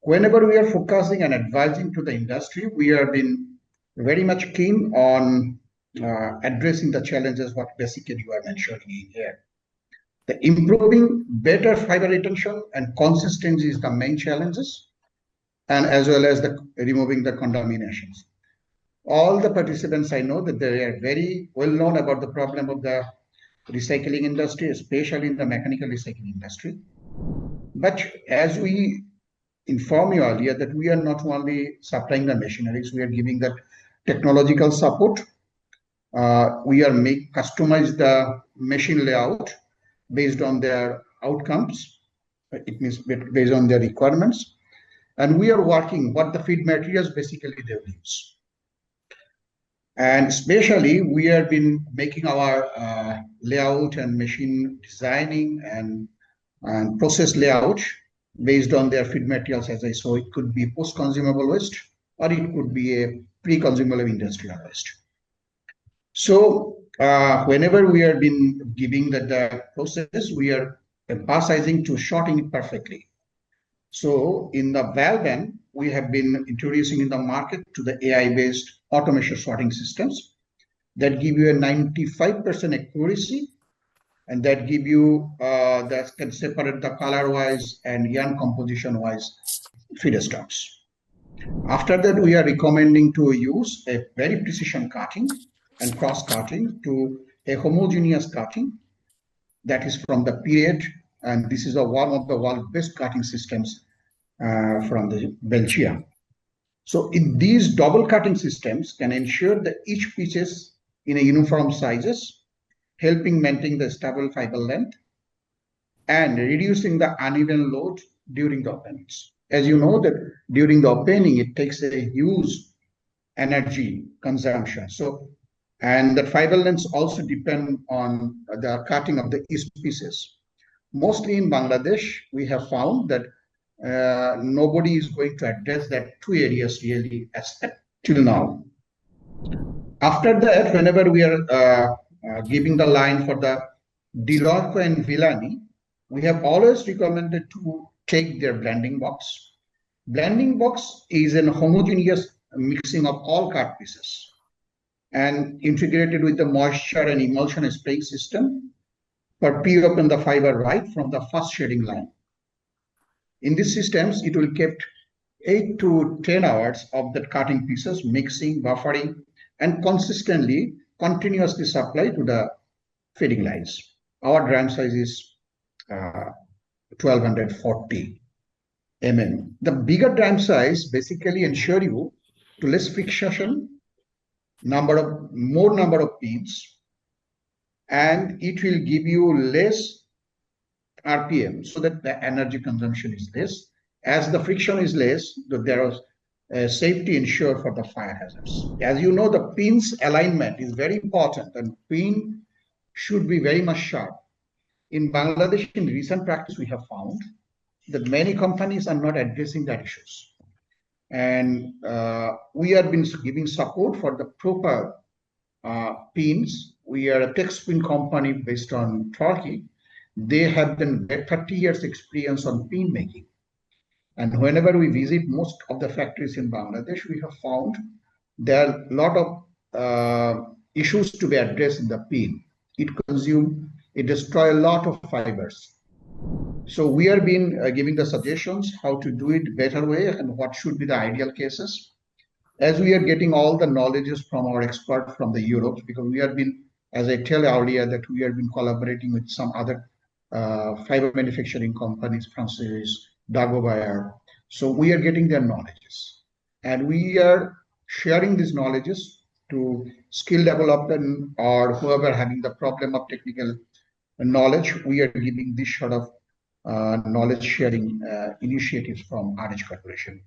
Whenever we are focusing and advising to the industry, we have been very much keen on addressing the challenges what basically you are mentioning in here. The improving better fiber retention and consistency is the main challenges, and as well as the removing the contaminations. All the participants I know that they are very well known about the problem of the recycling industry, especially in the mechanical recycling industry. But as we inform you earlier that we are not only supplying the machineries, we are giving that technological support. We are customize the machine layout based on their outcomes. It means based on their requirements. And we are working what the feed materials basically they use. And especially we have been making our layout and machine designing and process layout based on their feed materials, as I saw. It could be post-consumable waste or it could be a pre-consumable industrial waste. So whenever we have been giving the process, we are emphasizing to shorting it perfectly. So in the Valvan, we have been introducing in the market to the AI-based automation sorting systems that give you a 95% accuracy, and that give you that can separate the color-wise and yarn composition-wise feedstocks. After that, we are recommending to use a very precision cutting and cross-cutting to a homogeneous cutting that is from the Pierret, and this is one of the world's best cutting systems from the Belgium. So in these double cutting systems can ensure that each pieces in a uniform sizes, helping maintain the stable fiber length and reducing the uneven load during the openings. As you know that during the opening, it takes a huge energy consumption. So, and the fiber lengths also depend on the cutting of the each pieces. Mostly in Bangladesh, we have found that nobody is going to address that two areas really till now. After that, whenever we are giving the line for the Dell'Orco and Villani, we have always recommended to take their blending box. Blending box is a homogeneous mixing of all cut pieces and integrated with the moisture and emulsion spraying system for pre-open the fiber right from the first shading line. In these systems, it will keep 8 to 10 hours of the cutting pieces, mixing, buffering, and continuously supply to the feeding lines. Our dram size is 1240 mm. The bigger dram size basically ensure you to less fixation, more number of pins, and it will give you less RPM so that the energy consumption is less. As the friction is less, there is safety ensured for the fire hazards. As you know, the pins alignment is very important and pin should be very much sharp. In Bangladesh, in recent practice, we have found that many companies are not addressing that issues. And we have been giving support for the proper pins. We are a TextSPACE company based on Turkey. They have been 30 years experience on pin making. And whenever we visit most of the factories in Bangladesh, we have found there are a lot of issues to be addressed in the pin. It destroys a lot of fibers. So we are giving the suggestions how to do it better way and what should be the ideal cases. As we are getting all the knowledges from our expert from the Europe, because we have been, as I tell earlier, that we have been collaborating with some other fiber manufacturing companies, Francis, Dagobert. So we are getting their knowledges, and we are sharing these knowledges to skill development or whoever having the problem of technical knowledge. We are giving this sort of knowledge sharing initiatives from RH Corporation.